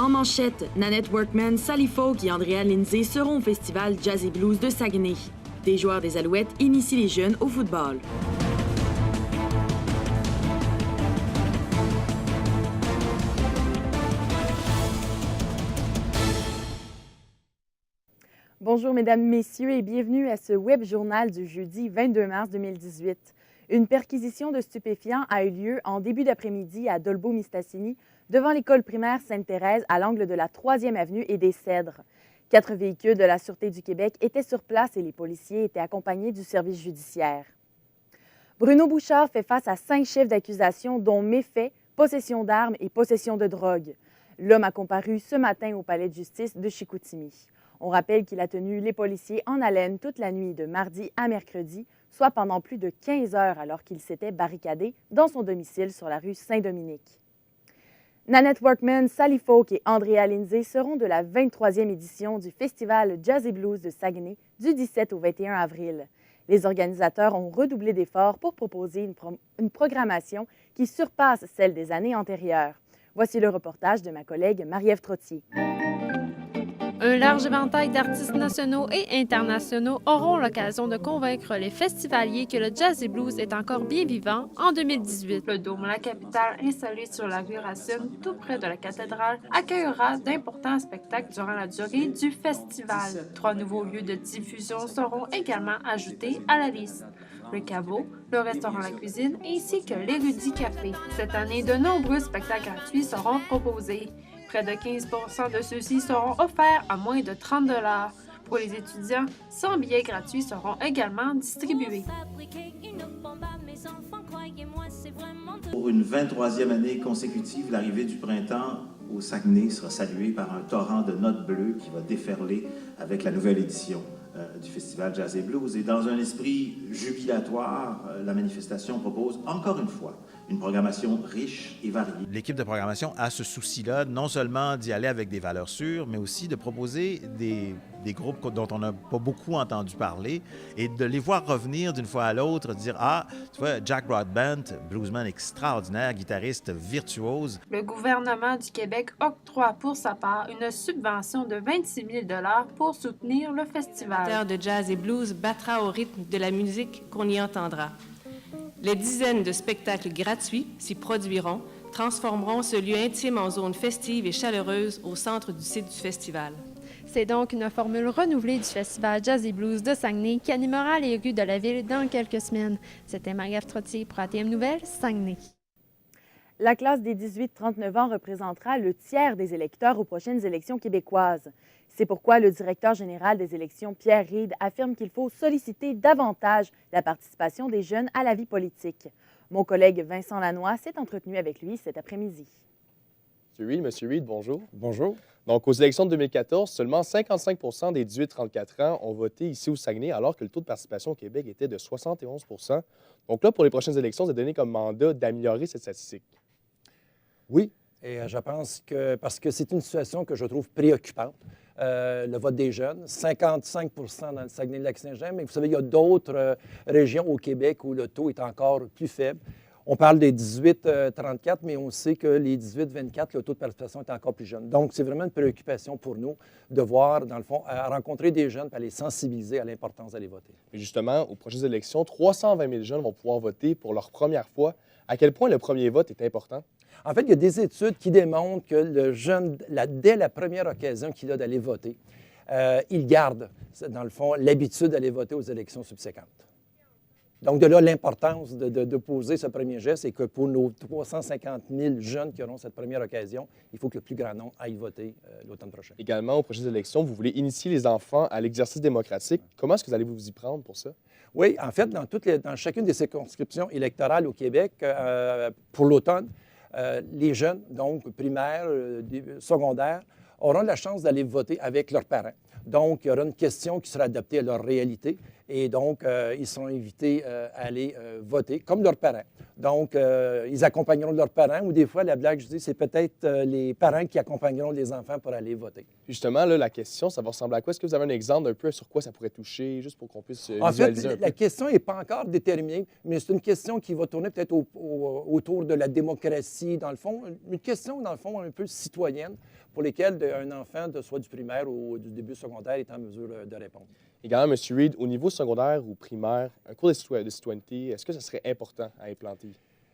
En manchette, Nanette Workman, Sally Folk et Andrea Lindsay seront au festival Jazz et Blues de Saguenay. Des joueurs des Alouettes initient les jeunes au football. Bonjour mesdames, messieurs et bienvenue à ce web journal du jeudi 22 mars 2018. Une perquisition de stupéfiants a eu lieu en début d'après-midi à Dolbeau-Mistassini devant l'école primaire Sainte-Thérèse à l'angle de la 3e avenue et des Cèdres. 4 véhicules de la Sûreté du Québec étaient sur place et les policiers étaient accompagnés du service judiciaire. Bruno Bouchard fait face à 5 chefs d'accusation dont méfaits, possession d'armes et possession de drogue. L'homme a comparu ce matin au palais de justice de Chicoutimi. On rappelle qu'il a tenu les policiers en haleine toute la nuit de mardi à mercredi, soit pendant plus de 15 heures alors qu'il s'était barricadé dans son domicile sur la rue Saint-Dominique. Nanette Workman, Sally Folk et Andrea Lindsay seront de la 23e édition du Festival Jazz et Blues de Saguenay du 17 au 21 avril. Les organisateurs ont redoublé d'efforts pour proposer une programmation qui surpasse celle des années antérieures. Voici le reportage de ma collègue Marie-Ève Trottier. Un large éventail d'artistes nationaux et internationaux auront l'occasion de convaincre les festivaliers que le jazz et blues est encore bien vivant en 2018. Le Dôme La Capitale, installé sur la rue Racine, tout près de la cathédrale, accueillera d'importants spectacles durant la durée du festival. 3 nouveaux lieux de diffusion seront également ajoutés à la liste. Le caveau, le restaurant La Cuisine ainsi que l'Érudit Café. Cette année, de nombreux spectacles gratuits seront proposés. Près de 15 % de ceux-ci seront offerts à moins de 30 $. Pour les étudiants, 100 billets gratuits seront également distribués. Pour une 23e année consécutive, l'arrivée du printemps au Saguenay sera saluée par un torrent de notes bleues qui va déferler avec la nouvelle édition du Festival Jazz et Blues. Et dans un esprit jubilatoire, la manifestation propose encore une fois une programmation riche et variée. L'équipe de programmation a ce souci-là, non seulement d'y aller avec des valeurs sûres, mais aussi de proposer des groupes dont on n'a pas beaucoup entendu parler et de les voir revenir d'une fois à l'autre, dire « Ah, tu vois, Jack Broadbent, bluesman extraordinaire, guitariste virtuose. » Le gouvernement du Québec octroie pour sa part une subvention de 26 000 $ pour soutenir le festival. Le de jazz et blues battra au rythme de la musique qu'on y entendra. Les dizaines de spectacles gratuits s'y produiront, transformeront ce lieu intime en zone festive et chaleureuse au centre du site du festival. C'est donc une formule renouvelée du Festival Jazz et Blues de Saguenay qui animera les rues de la ville dans quelques semaines. C'était Marie-Ève Trottier pour ATM Nouvelles, Saguenay. La classe des 18-39 ans représentera le tiers des électeurs aux prochaines élections québécoises. C'est pourquoi le directeur général des élections, Pierre Reid, affirme qu'il faut solliciter davantage la participation des jeunes à la vie politique. Mon collègue Vincent Lanois s'est entretenu avec lui cet après-midi. Monsieur Reid, bonjour. Bonjour. Donc, aux élections de 2014, seulement 55 % des 18-34 ans ont voté ici au Saguenay, alors que le taux de participation au Québec était de 71 %. Donc là, pour les prochaines élections, vous êtes donné comme mandat d'améliorer cette statistique. Oui, et je pense que, parce que c'est une situation que je trouve préoccupante. Le vote des jeunes, 55 % dans le Saguenay-Lac-Saint-Jean, mais vous savez, il y a d'autres régions au Québec où le taux est encore plus faible. On parle des 18-34, mais on sait que les 18-24, le taux de participation est encore plus jeune. Donc, c'est vraiment une préoccupation pour nous de voir, dans le fond, rencontrer des jeunes et les sensibiliser à l'importance d'aller voter. Et justement, aux prochaines élections, 320 000 jeunes vont pouvoir voter pour leur première fois. À quel point le premier vote est important? En fait, il y a des études qui démontrent que le jeune, dès la première occasion qu'il a d'aller voter, il garde, dans le fond, l'habitude d'aller voter aux élections subséquentes. Donc, de là, l'importance de poser ce premier geste et que pour nos 350 000 jeunes qui auront cette première occasion, il faut que le plus grand nombre aille voter l'automne prochain. Également, aux prochaines élections, vous voulez initier les enfants à l'exercice démocratique. Comment est-ce que vous allez vous y prendre pour ça? Oui, en fait, dans chacune des circonscriptions électorales au Québec, pour l'automne, les jeunes, donc primaires, secondaires, auront la chance d'aller voter avec leurs parents. Donc, il y aura une question qui sera adaptée à leur réalité Et donc, ils sont invités à aller voter, comme leurs parents. Donc, ils accompagneront leurs parents, ou des fois, la blague, je dis, c'est peut-être les parents qui accompagneront les enfants pour aller voter. Justement, là, la question, ça va ressembler à quoi? Est-ce que vous avez un exemple d'un peu sur quoi ça pourrait toucher, juste pour qu'on puisse En fait, visualiser un peu? la question n'est pas encore déterminée, mais c'est une question qui va tourner peut-être autour de la démocratie, dans le fond. Une question, dans le fond, un peu citoyenne, pour lesquelles un enfant, soit du primaire ou du début secondaire, est en mesure de répondre. Également, M. Reid, au niveau secondaire ou primaire, un cours de citoyenneté, est-ce que ça serait important à implanter?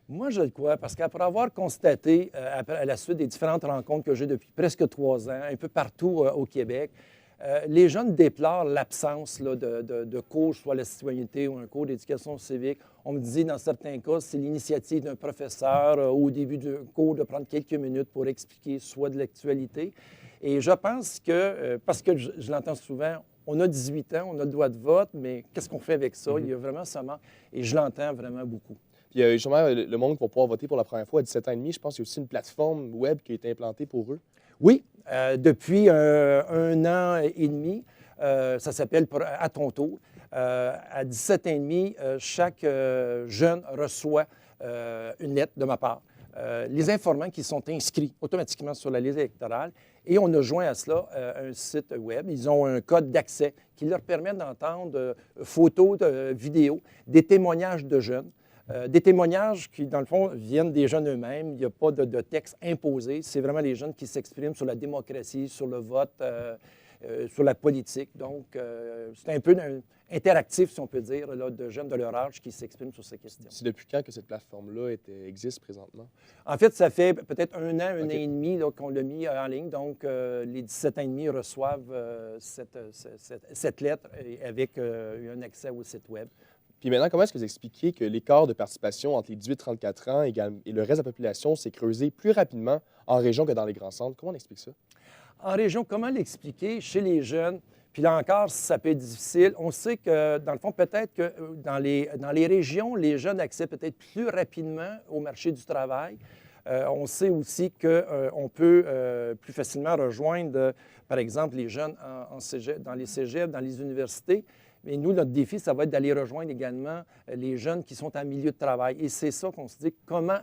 Moi, je le crois, parce qu'après avoir constaté, à la suite des différentes rencontres que j'ai depuis presque 3 ans, un peu partout au Québec, les jeunes déplorent l'absence là, de cours, soit la citoyenneté ou un cours d'éducation civique. On me disait, dans certains cas, c'est l'initiative d'un professeur au début du cours de prendre quelques minutes pour expliquer soit de l'actualité. Et je pense que, parce que je l'entends souvent, on a 18 ans, on a le droit de vote, mais qu'est-ce qu'on fait avec ça? Il y a vraiment ça manque. Et je l'entends vraiment beaucoup. Puis justement, le monde qui va pouvoir voter pour la première fois à 17 ans et demi, je pense qu'il y a aussi une plateforme web qui a été implantée pour eux. Oui, depuis 1 an et demi, ça s'appelle À ton tour. À 17 ans et demi, chaque jeune reçoit une lettre de ma part. Les informants qui sont inscrits automatiquement sur la liste électorale. Et on a joint à cela un site web. Ils ont un code d'accès qui leur permet d'entendre photos, vidéos, des témoignages de jeunes. Des témoignages qui, dans le fond, viennent des jeunes eux-mêmes. Il n'y a pas de texte imposé. C'est vraiment les jeunes qui s'expriment sur la démocratie, sur le vote, sur la politique. Donc, c'est un peu interactif, si on peut dire, là, de jeunes de leur âge qui s'expriment sur ces questions. C'est depuis quand que cette plateforme-là existe présentement? En fait, ça fait peut-être 1 an, 1 an et demi qu'on l'a mis en ligne. Donc, les 17 ans et demi reçoivent cette lettre avec un accès au site web. Puis maintenant, comment est-ce que vous expliquez que l'écart de participation entre les 18-34 ans et le reste de la population s'est creusé plus rapidement en région que dans les grands centres? Comment on explique ça? En région, comment l'expliquer chez les jeunes? Puis là encore, ça peut être difficile. On sait que, dans le fond, peut-être que dans les régions, les jeunes accèdent peut-être plus rapidement au marché du travail. On sait aussi qu'on peut plus facilement rejoindre, par exemple, les jeunes dans les cégeps, dans les universités. Mais nous, notre défi, ça va être d'aller rejoindre également les jeunes qui sont en milieu de travail. Et c'est ça qu'on se dit, comment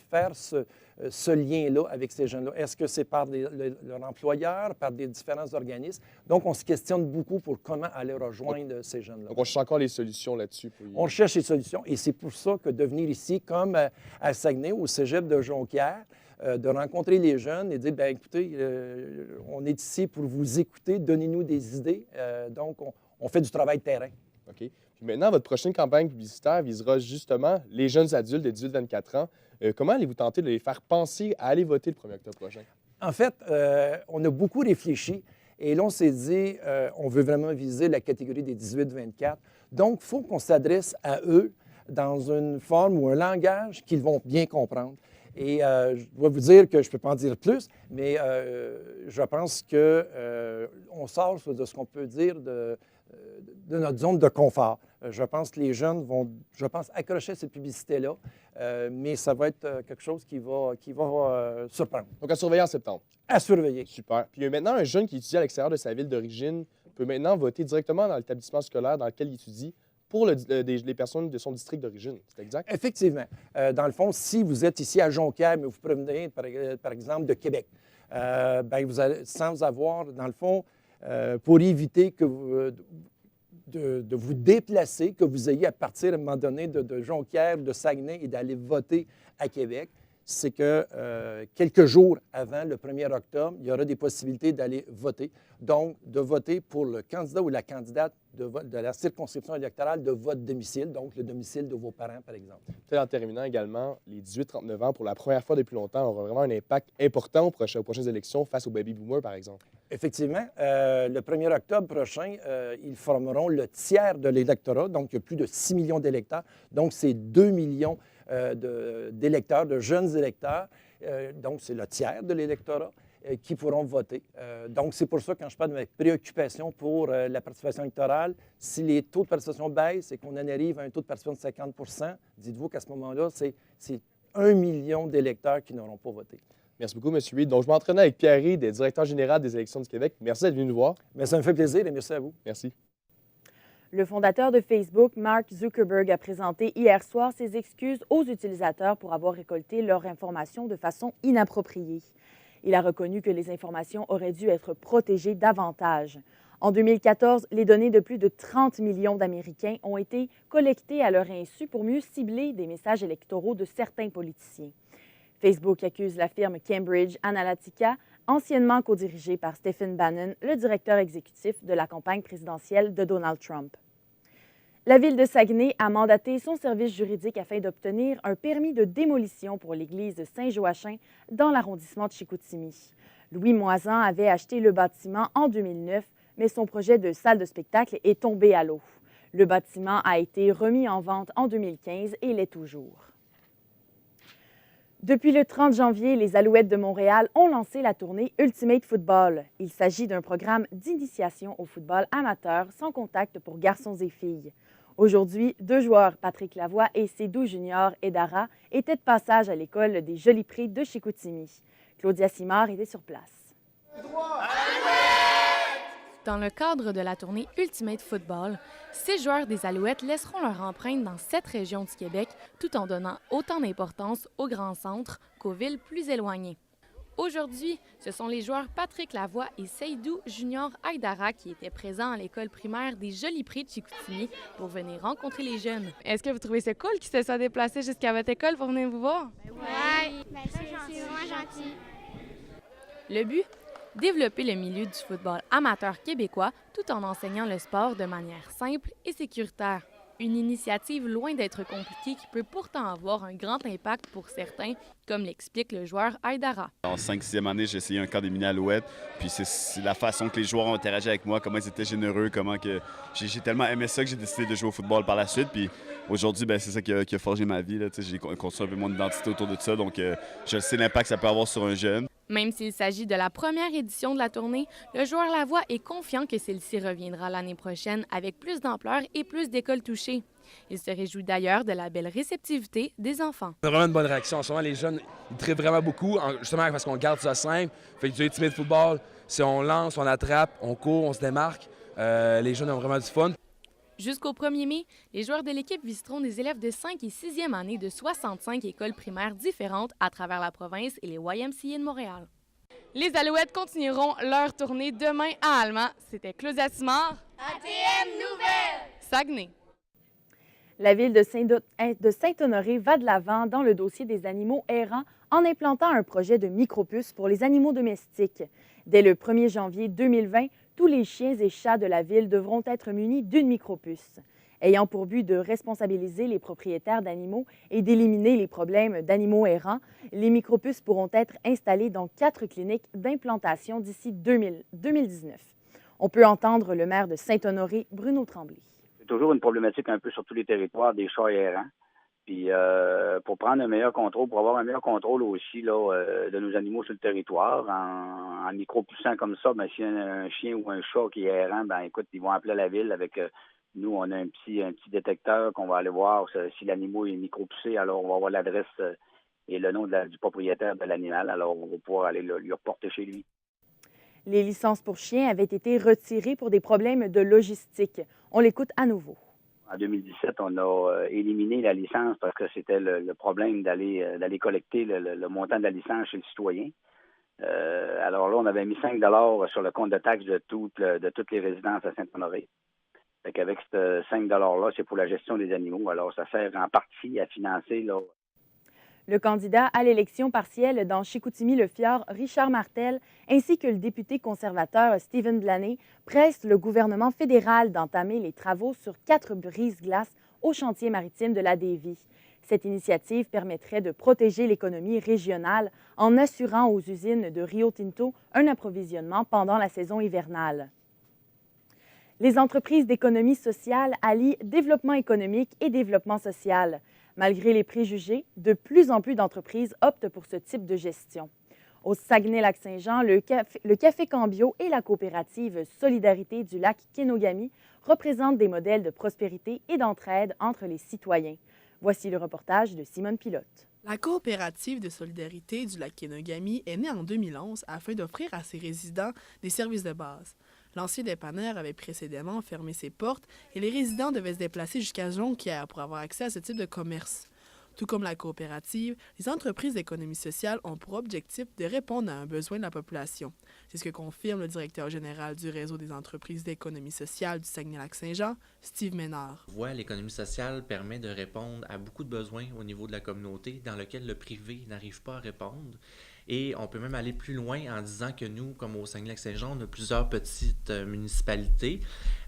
faire ce lien-là avec ces jeunes-là? Est-ce que c'est par leur employeur, par des différents organismes? Donc, on se questionne beaucoup pour comment aller rejoindre ces jeunes-là. Donc, on cherche encore les solutions là-dessus. On cherche les solutions. Et c'est pour ça que de venir ici, comme à Saguenay, au cégep de Jonquière, de rencontrer les jeunes et de dire, bien, écoutez, on est ici pour vous écouter, donnez-nous des idées. Donc, on fait du travail de terrain. OK. Puis maintenant, votre prochaine campagne publicitaire visera justement les jeunes adultes de 18-24 ans. Comment allez-vous tenter de les faire penser à aller voter le 1er octobre prochain? En fait, on a beaucoup réfléchi et là, on s'est dit, on veut vraiment viser la catégorie des 18-24. Donc, il faut qu'on s'adresse à eux dans une forme ou un langage qu'ils vont bien comprendre. Et je dois vous dire que je ne peux pas en dire plus, mais je pense qu'on sort de ce qu'on peut dire de notre zone de confort. Je pense que les jeunes vont, accrocher cette publicité-là, mais ça va être quelque chose qui va surprendre. Donc, à surveiller en septembre. À surveiller. Super. Puis maintenant, un jeune qui étudie à l'extérieur de sa ville d'origine peut maintenant voter directement dans l'établissement scolaire dans lequel il étudie pour les personnes de son district d'origine. C'est exact? Effectivement. Dans le fond, si vous êtes ici à Jonquière, mais vous provenez, par exemple, de Québec, bien, vous allez, sans avoir, dans le fond, pour éviter que de vous déplacer, que vous ayez à partir à un moment donné de Jonquière, de Saguenay et d'aller voter à Québec, c'est que quelques jours avant le 1er octobre, il y aura des possibilités d'aller voter. Donc, de voter pour le candidat ou la candidate de la circonscription électorale de votre domicile, donc le domicile de vos parents, par exemple. Peut-être en terminant également, les 18-39 ans, pour la première fois depuis longtemps, auront vraiment un impact important aux prochaines élections face aux baby boomers, par exemple. Effectivement. Le 1er octobre prochain, ils formeront le tiers de l'électorat, donc il y a plus de 6 millions d'électeurs. Donc, c'est 2 millions d'électeurs, de jeunes électeurs. Donc, c'est le tiers de l'électorat qui pourront voter. Donc, c'est pour ça, quand je parle de ma préoccupation pour la participation électorale, si les taux de participation baissent et qu'on en arrive à un taux de participation de 50 % dites-vous qu'à ce moment-là, c'est 1 million d'électeurs qui n'auront pas voté. Merci beaucoup, M. Reid. Donc, je m'entraînais avec Pierre Reid, directeur général des élections du Québec. Merci d'être venu nous voir. Mais ça me fait plaisir et merci à vous. Merci. Le fondateur de Facebook, Mark Zuckerberg, a présenté hier soir ses excuses aux utilisateurs pour avoir récolté leurs informations de façon inappropriée. Il a reconnu que les informations auraient dû être protégées davantage. En 2014, les données de plus de 30 millions d'Américains ont été collectées à leur insu pour mieux cibler des messages électoraux de certains politiciens. Facebook accuse la firme Cambridge Analytica, anciennement codirigée par Stephen Bannon, le directeur exécutif de la campagne présidentielle de Donald Trump. La ville de Saguenay a mandaté son service juridique afin d'obtenir un permis de démolition pour l'église de Saint-Joachim dans l'arrondissement de Chicoutimi. Louis Moisan avait acheté le bâtiment en 2009, mais son projet de salle de spectacle est tombé à l'eau. Le bâtiment a été remis en vente en 2015 et l'est toujours. Depuis le 30 janvier, les Alouettes de Montréal ont lancé la tournée Ultimate Football. Il s'agit d'un programme d'initiation au football amateur sans contact pour garçons et filles. Aujourd'hui, 2 joueurs, Patrick Lavoie et Sédou Junior Edara, étaient de passage à l'école des Jolis Prés de Chicoutimi. Claudia Simard était sur place. Dans le cadre de la tournée Ultimate Football, 6 joueurs des Alouettes laisseront leur empreinte dans 7 régions du Québec, tout en donnant autant d'importance aux grands centres qu'aux villes plus éloignées. Aujourd'hui, ce sont les joueurs Patrick Lavoie et Seydou Junior Aïdara qui étaient présents à l'école primaire des Jolis Prés de Chicoutimi pour venir rencontrer les jeunes. Est-ce que vous trouvez ça cool qu'ils se soient déplacés jusqu'à votre école pour venir vous voir? Oui, c'est vraiment gentil. Le but? Développer le milieu du football amateur québécois tout en enseignant le sport de manière simple et sécuritaire. Une initiative loin d'être compliquée qui peut pourtant avoir un grand impact pour certains, comme l'explique le joueur Aïdara. En 5e année, j'ai essayé un camp des mini-alouettes, puis c'est la façon que les joueurs ont interagi avec moi, comment ils étaient généreux, comment que j'ai tellement aimé ça que j'ai décidé de jouer au football par la suite, puis aujourd'hui, c'est ça qui a forgé ma vie. J'ai construit un peu mon identité autour de ça, donc je sais l'impact que ça peut avoir sur un jeune. Même s'il s'agit de la première édition de la tournée, le joueur Lavoie est confiant que celle-ci reviendra l'année prochaine avec plus d'ampleur et plus d'écoles touchées. Il se réjouit d'ailleurs de la belle réceptivité des enfants. C'est vraiment une bonne réaction. En ce moment, les jeunes ils trippent vraiment beaucoup, justement parce qu'on garde ça simple. Fait que du Ultimate Football, si on lance, on attrape, on court, on se démarque. Les jeunes ont vraiment du fun. Jusqu'au 1er mai, les joueurs de l'équipe visiteront des élèves de 5 et 6e année de 65 écoles primaires différentes à travers la province et les YMCA de Montréal. Les Alouettes continueront leur tournée demain à Allemand. C'était Claudia Simard. ATM Nouvelles! Saguenay. La ville de Saint-Honoré va de l'avant dans le dossier des animaux errants en implantant un projet de micropuces pour les animaux domestiques. Dès le 1er janvier 2020, tous les chiens et chats de la ville devront être munis d'une micropuce. Ayant pour but de responsabiliser les propriétaires d'animaux et d'éliminer les problèmes d'animaux errants, les micropuces pourront être installées dans 4 cliniques d'implantation d'ici 2019. On peut entendre le maire de Saint-Honoré, Bruno Tremblay. C'est toujours une problématique un peu sur tous les territoires des chats errants. Puis pour prendre un meilleur contrôle, pour avoir un meilleur contrôle aussi là, de nos animaux sur le territoire, en micro-poussant comme ça, s'il y a un chien ou un chat qui est errant, écoute, ils vont appeler la ville avec nous, on a un petit détecteur qu'on va aller voir si l'animal est micro-poussé, alors on va avoir l'adresse et le nom du propriétaire de l'animal, alors on va pouvoir aller lui reporter chez lui. Les licences pour chiens avaient été retirées pour des problèmes de logistique. On l'écoute à nouveau. En 2017, on a éliminé la licence parce que c'était le problème d'aller collecter le montant de la licence chez le citoyen. Alors là, on avait mis 5 $ sur le compte de taxes de toutes les résidences à Saint-Honoré. Fait qu'avec ce 5 $-là, c'est pour la gestion des animaux. Alors, ça sert en partie à financer là. Le candidat à l'élection partielle dans Chicoutimi-le-Fjord, Richard Martel, ainsi que le député conservateur Stephen Blaney, pressent le gouvernement fédéral d'entamer les travaux sur 4 brise-glaces au chantier maritime de la Davie. Cette initiative permettrait de protéger l'économie régionale en assurant aux usines de Rio Tinto un approvisionnement pendant la saison hivernale. Les entreprises d'économie sociale allient développement économique et développement social. Malgré les préjugés, de plus en plus d'entreprises optent pour ce type de gestion. Au Saguenay-Lac-Saint-Jean, le Café Cambio et la coopérative Solidarité du lac Kenogami représentent des modèles de prospérité et d'entraide entre les citoyens. Voici le reportage de Simone Pilote. La coopérative de solidarité du lac Kenogami est née en 2011 afin d'offrir à ses résidents des services de base. L'ancien dépanneur avait précédemment fermé ses portes et les résidents devaient se déplacer jusqu'à Jonquière pour avoir accès à ce type de commerce. Tout comme la coopérative, les entreprises d'économie sociale ont pour objectif de répondre à un besoin de la population. C'est ce que confirme le directeur général du réseau des entreprises d'économie sociale du Saguenay-Lac-Saint-Jean, Steve Ménard. L'économie sociale permet de répondre à beaucoup de besoins au niveau de la communauté dans lesquels le privé n'arrive pas à répondre. Et on peut même aller plus loin en disant que nous, comme au Saguenay-Lac-Saint-Jean, on a plusieurs petites municipalités.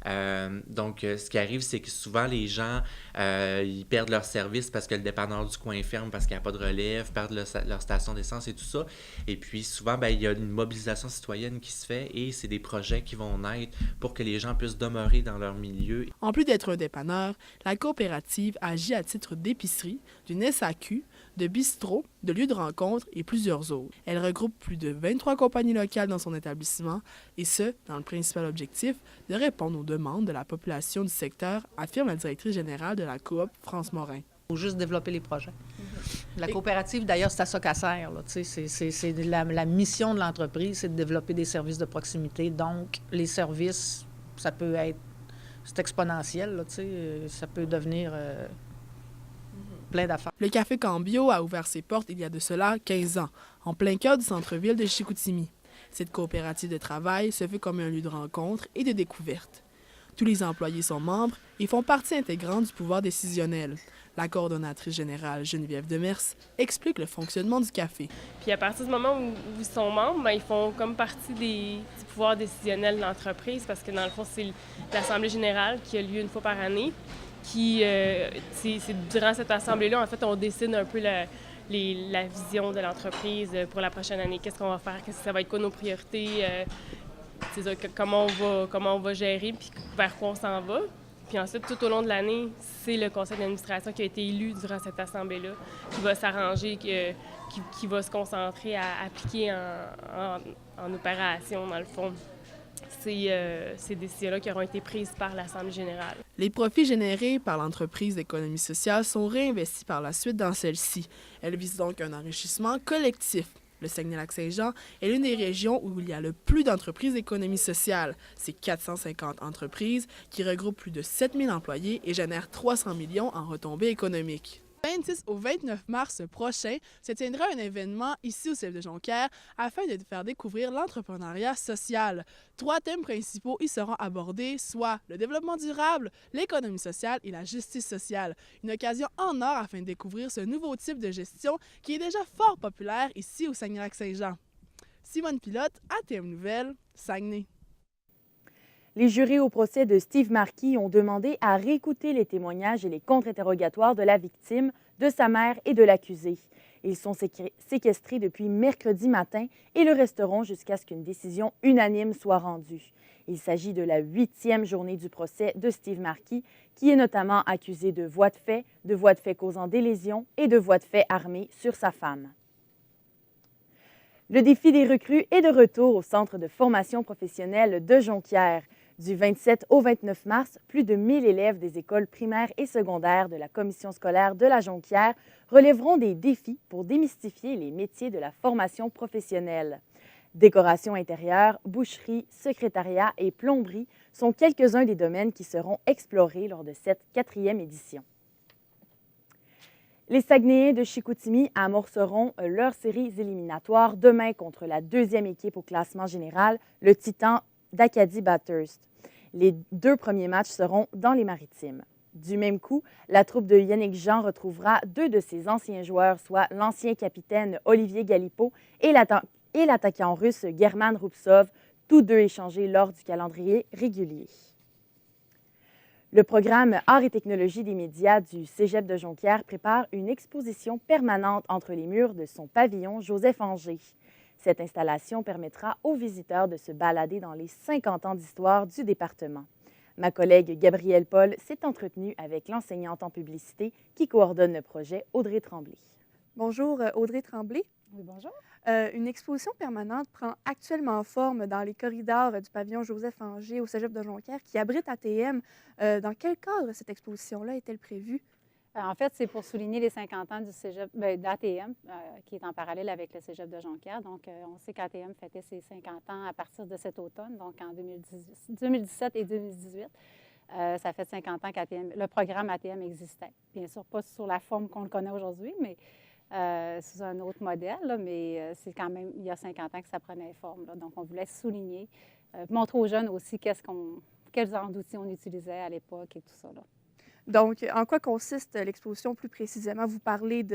Ce qui arrive, c'est que souvent, les gens, ils perdent leur service parce que le dépanneur du coin ferme, parce qu'il n'y a pas de relève, perdent leur station d'essence et tout ça. Et puis, souvent, il y a une mobilisation citoyenne qui se fait et c'est des projets qui vont naître pour que les gens puissent demeurer dans leur milieu. En plus d'être un dépanneur, la coopérative agit à titre d'épicerie, d'une SAQ, de bistrot, de lieux de rencontre et plusieurs autres. Elle regroupe plus de 23 compagnies locales dans son établissement, et ce, dans le principal objectif de répondre aux demandes de la population du secteur, affirme la directrice générale de la coop, France Morin. Il faut juste développer les projets. La coopérative, d'ailleurs, c'est à ça qu'elle sert. C'est la mission de l'entreprise, c'est de développer des services de proximité. Donc, les services, ça peut être... C'est exponentiel, ça peut devenir... plein d'affaires. Le Café Cambio a ouvert ses portes il y a de cela 15 ans, en plein cœur du centre-ville de Chicoutimi. Cette coopérative de travail se fait comme un lieu de rencontre et de découverte. Tous les employés sont membres et font partie intégrante du pouvoir décisionnel. La coordonnatrice générale Geneviève Demers explique le fonctionnement du café. Puis à partir du moment où ils sont membres, ils font comme partie du pouvoir décisionnel de l'entreprise parce que dans le fond, c'est l'Assemblée générale qui a lieu une fois par année. C'est durant cette assemblée-là, en fait, on décide un peu la vision de l'entreprise pour la prochaine année. Qu'est-ce qu'on va faire? Ça va être quoi nos priorités? Comment on va gérer, puis vers quoi on s'en va. Puis ensuite, tout au long de l'année, c'est le conseil d'administration qui a été élu durant cette assemblée-là qui va s'arranger, qui va se concentrer à appliquer en opération, dans le fond. Ces décisions-là qui auront été prises par l'Assemblée générale. Les profits générés par l'entreprise d'économie sociale sont réinvestis par la suite dans celle-ci. Elle vise donc un enrichissement collectif. Le Saguenay-Lac-Saint-Jean est l'une des régions où il y a le plus d'entreprises d'économie sociale. C'est 450 entreprises qui regroupent plus de 7000 employés et génèrent 300 millions en retombées économiques. Du 26 au 29 mars prochain se tiendra un événement ici au Cégep de Jonquière afin de faire découvrir l'entrepreneuriat social. 3 thèmes principaux y seront abordés, soit le développement durable, l'économie sociale et la justice sociale. Une occasion en or afin de découvrir ce nouveau type de gestion qui est déjà fort populaire ici au Saguenay-Lac-Saint-Jean. Simone Pilote, ATM Nouvelles, Saguenay. Les jurés au procès de Steve Marquis ont demandé à réécouter les témoignages et les contre-interrogatoires de la victime, de sa mère et de l'accusé. Ils sont séquestrés depuis mercredi matin et le resteront jusqu'à ce qu'une décision unanime soit rendue. Il s'agit de la 8e journée du procès de Steve Marquis, qui est notamment accusé de voies de fait causant des lésions et de voies de fait armées sur sa femme. Le défi des recrues est de retour au Centre de formation professionnelle de Jonquière. Du 27 au 29 mars, plus de 1000 élèves des écoles primaires et secondaires de la commission scolaire de la Jonquière relèveront des défis pour démystifier les métiers de la formation professionnelle. Décoration intérieure, boucherie, secrétariat et plomberie sont quelques-uns des domaines qui seront explorés lors de cette 4e édition. Les Saguenayens de Chicoutimi amorceront leurs séries éliminatoires demain contre la 2e équipe au classement général, le Titan d'Acadie Bathurst. Les 2 premiers matchs seront dans les Maritimes. Du même coup, la troupe de Yannick Jean retrouvera 2 de ses anciens joueurs, soit l'ancien capitaine Olivier Galipeau et l'attaquant russe German Rubtsov, tous 2 échangés lors du calendrier régulier. Le programme Arts et technologies des médias du Cégep de Jonquière prépare une exposition permanente entre les murs de son pavillon Joseph-Angers. Cette installation permettra aux visiteurs de se balader dans les 50 ans d'histoire du département. Ma collègue Gabrielle Paul s'est entretenue avec l'enseignante en publicité qui coordonne le projet, Audrey Tremblay. Bonjour, Audrey Tremblay. Oui, bonjour. Une exposition permanente prend actuellement forme dans les corridors du pavillon Joseph-Angers au Cégep de Jonquière qui abrite ATM. Dans quel cadre cette exposition-là est-elle prévue? En fait, c'est pour souligner les 50 ans du cégep, d'ATM, qui est en parallèle avec le cégep de Jonquière. Donc, on sait qu'ATM fêtait ses 50 ans à partir de cet automne, donc en 2017 et 2018. Ça fait 50 ans qu'ATM, le programme ATM existait. Bien sûr, pas sur la forme qu'on le connaît aujourd'hui, mais sous un autre modèle. Là, mais c'est quand même il y a 50 ans que ça prenait forme. Là. Donc, on voulait souligner, montrer aux jeunes aussi quels genre d'outils on utilisait à l'époque et tout ça. Là. Donc, en quoi consiste l'exposition plus précisément? Vous parlez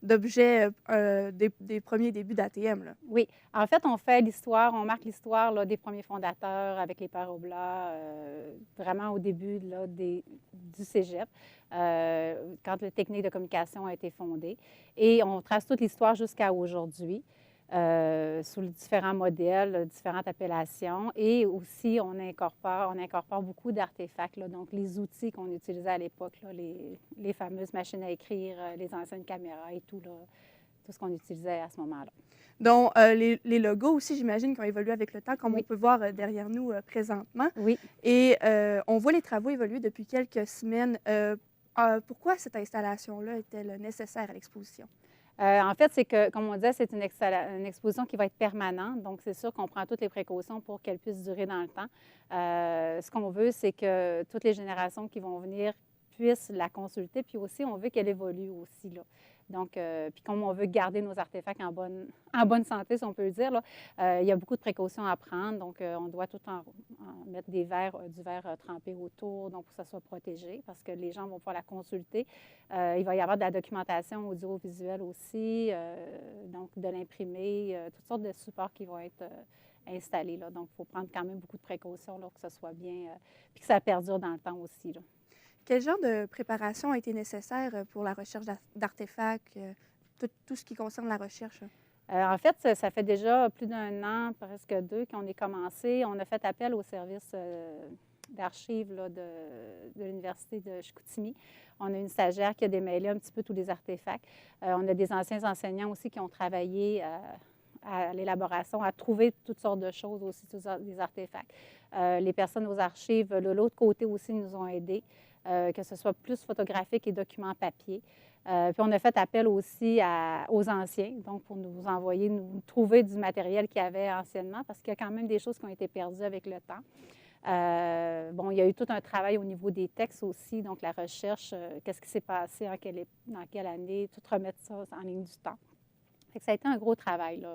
d'objets des premiers débuts d'ATM. Oui. En fait, on fait l'histoire, on marque l'histoire là, des premiers fondateurs avec les pères Oblats, vraiment au début là, du cégep, quand la technique de communication a été fondée. Et on trace toute l'histoire jusqu'à aujourd'hui. Sous les différents modèles, différentes appellations. Et aussi, on incorpore beaucoup d'artefacts, donc les outils qu'on utilisait à l'époque, les fameuses machines à écrire, les anciennes caméras et tout, là, tout ce qu'on utilisait à ce moment-là. Donc, les logos aussi, j'imagine, qui ont évolué avec le temps, comme on peut voir derrière nous présentement. Oui. Et on voit les travaux évoluer depuis quelques semaines. Pourquoi cette installation-là est-elle nécessaire à l'exposition? En fait, c'est que, comme on disait, c'est une exposition qui va être permanente. Donc, c'est sûr qu'on prend toutes les précautions pour qu'elle puisse durer dans le temps. Ce qu'on veut, c'est que toutes les générations qui vont venir puissent la consulter. Puis aussi, on veut qu'elle évolue aussi, là. Donc, puis comme on veut garder nos artefacts en bonne santé, si on peut le dire, là, il y a beaucoup de précautions à prendre. Donc, on doit tout en mettre du verre trempé autour, donc pour que ça soit protégé, parce que les gens vont pouvoir la consulter. Il va y avoir de la documentation audiovisuelle aussi, donc de l'imprimer, toutes sortes de supports qui vont être installés, là. Donc, il faut prendre quand même beaucoup de précautions, là, que ce soit bien, puis que ça perdure dans le temps aussi, là. Quel genre de préparation a été nécessaire pour la recherche d'artefacts, tout ce qui concerne la recherche? En fait, ça fait déjà plus d'un an, presque 2, qu'on est commencé. On a fait appel au service d'archives là, de l'Université de Chicoutimi. On a une stagiaire qui a démêlé un petit peu tous les artefacts. On a des anciens enseignants aussi qui ont travaillé à l'élaboration, à trouver toutes sortes de choses aussi, tous des artefacts. Les personnes aux archives de l'autre côté aussi nous ont aidés. Que ce soit plus photographique et documents papier. Puis on a fait appel aussi aux anciens, donc pour nous envoyer, nous trouver du matériel qu'il y avait anciennement, parce qu'il y a quand même des choses qui ont été perdues avec le temps. Bon, il y a eu tout un travail au niveau des textes aussi, donc la recherche, qu'est-ce qui s'est passé, dans quelle année, tout remettre ça en ligne du temps. Fait que ça a été un gros travail, là,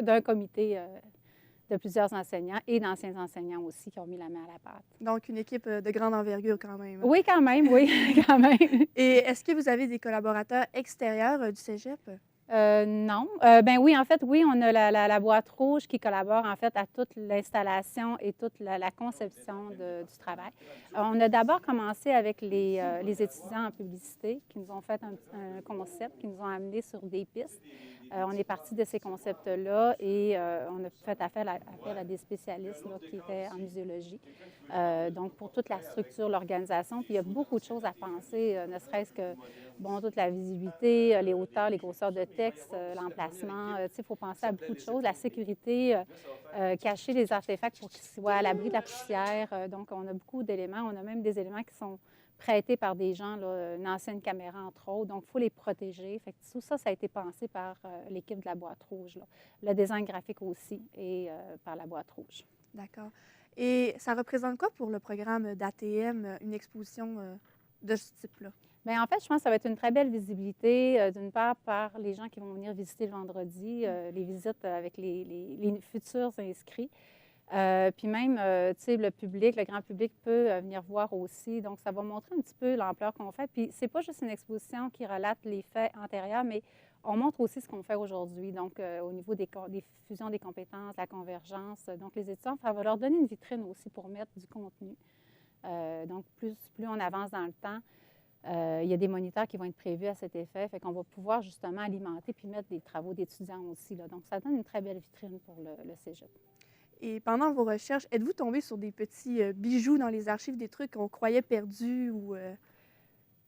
d'un comité de plusieurs enseignants et d'anciens enseignants aussi qui ont mis la main à la pâte. Donc, une équipe de grande envergure quand même. Oui, quand même, oui, quand même. Et est-ce que vous avez des collaborateurs extérieurs du cégep? Non. Ben oui, en fait, oui, on a la boîte rouge qui collabore en fait à toute l'installation et toute la conception du travail. On a d'abord commencé avec les étudiants en publicité qui nous ont fait un concept, qui nous ont amenés sur des pistes. On est parti de ces concepts-là et on a fait appel à des spécialistes là, qui étaient en muséologie. Donc, pour toute la structure, l'organisation. Puis, il y a beaucoup de choses à penser, ne serait-ce que, bon, toute la visibilité, les hauteurs, les grosseurs de texte, l'emplacement. Tu sais, il faut penser à beaucoup de choses. La sécurité, cacher les artefacts pour qu'ils soient à l'abri de la poussière. Donc, on a beaucoup d'éléments. On a même des éléments qui sont prêtés par des gens, là, une ancienne caméra, entre autres. Donc, il faut les protéger. Fait que tout ça, ça a été pensé par l'équipe de la boîte rouge, là. Le design graphique aussi, et par la boîte rouge. D'accord. Et ça représente quoi pour le programme d'ATM, une exposition de ce type-là? Bien, en fait, je pense que ça va être une très belle visibilité, d'une part par les gens qui vont venir visiter le vendredi, les visites avec les futurs inscrits. Puis même, tu sais, le public, le grand public peut venir voir aussi. Donc, ça va montrer un petit peu l'ampleur qu'on fait. Puis, c'est pas juste une exposition qui relate les faits antérieurs, mais on montre aussi ce qu'on fait aujourd'hui. Donc, au niveau des fusions des compétences, la convergence. Donc, les étudiants, ça va leur donner une vitrine aussi pour mettre du contenu. Donc, plus on avance dans le temps, il y a des moniteurs qui vont être prévus à cet effet. Fait qu'on va pouvoir justement alimenter puis mettre des travaux d'étudiants aussi, là. Donc, ça donne une très belle vitrine pour le cégep. Et pendant vos recherches, êtes-vous tombé sur des petits bijoux dans les archives, des trucs qu'on croyait perdus ou...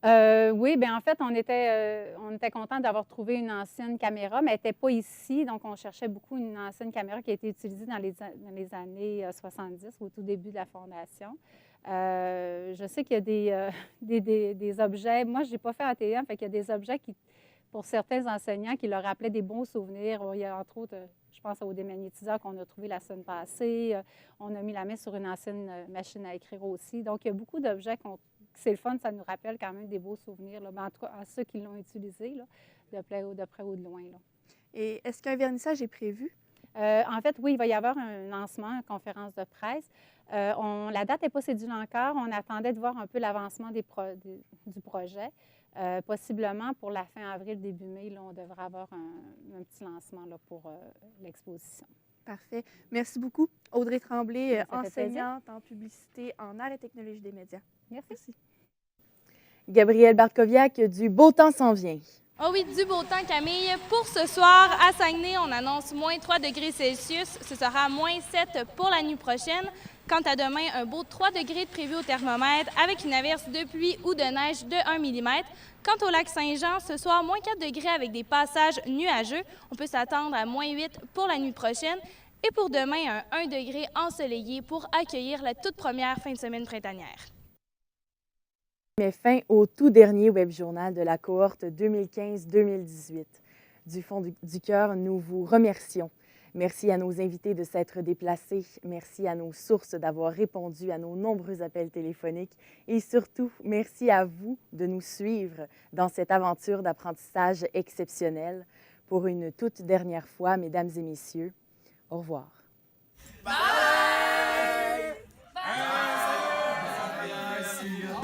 Oui, bien en fait, on était content d'avoir trouvé une ancienne caméra, mais elle n'était pas ici. Donc, on cherchait beaucoup une ancienne caméra qui a été utilisée dans les années 70, au tout début de la fondation. Je sais qu'il y a des objets. Moi, je n'ai pas fait ATM, fait qu'il y a des objets qui, pour certains enseignants, qui leur rappelaient des bons souvenirs. Il y a entre autres, je pense au démagnétiseur qu'on a trouvé la semaine passée. On a mis la main sur une ancienne machine à écrire aussi. Donc, il y a beaucoup d'objets c'est le fun, ça nous rappelle quand même des beaux souvenirs. Là. Ben, en tout cas, à ceux qui l'ont utilisé, là, de près ou de loin. Là. Et est-ce qu'un vernissage est prévu? En fait, oui, il va y avoir un lancement, une conférence de presse. La date n'est pas cédule encore. On attendait de voir un peu l'avancement du projet. Possiblement pour la fin avril, début mai, là, on devrait avoir un petit lancement là, pour l'exposition. Parfait. Merci beaucoup. Audrey Tremblay, Ça fait plaisir. enseignante en publicité en arts et technologies des médias. Merci. Gabrielle Bartkowiak, du Beau temps s'en vient. Oh oui, du beau temps, Camille. Pour ce soir, à Saguenay, on annonce moins 3 degrés Celsius. Ce sera moins 7 pour la nuit prochaine. Quant à demain, un beau 3 degrés de prévu au thermomètre avec une averse de pluie ou de neige de 1 mm. Quant au lac Saint-Jean, ce soir, moins 4 degrés avec des passages nuageux. On peut s'attendre à moins 8 pour la nuit prochaine. Et pour demain, un 1 degré ensoleillé pour accueillir la toute première fin de semaine printanière. Met fin au tout dernier web journal de la cohorte 2015-2018. Du fond du cœur, nous vous remercions. Merci à nos invités de s'être déplacés. Merci à nos sources d'avoir répondu à nos nombreux appels téléphoniques. Et surtout, merci à vous de nous suivre dans cette aventure d'apprentissage exceptionnelle. Pour une toute dernière fois, mesdames et messieurs, au revoir. Bye! Bye! Bye!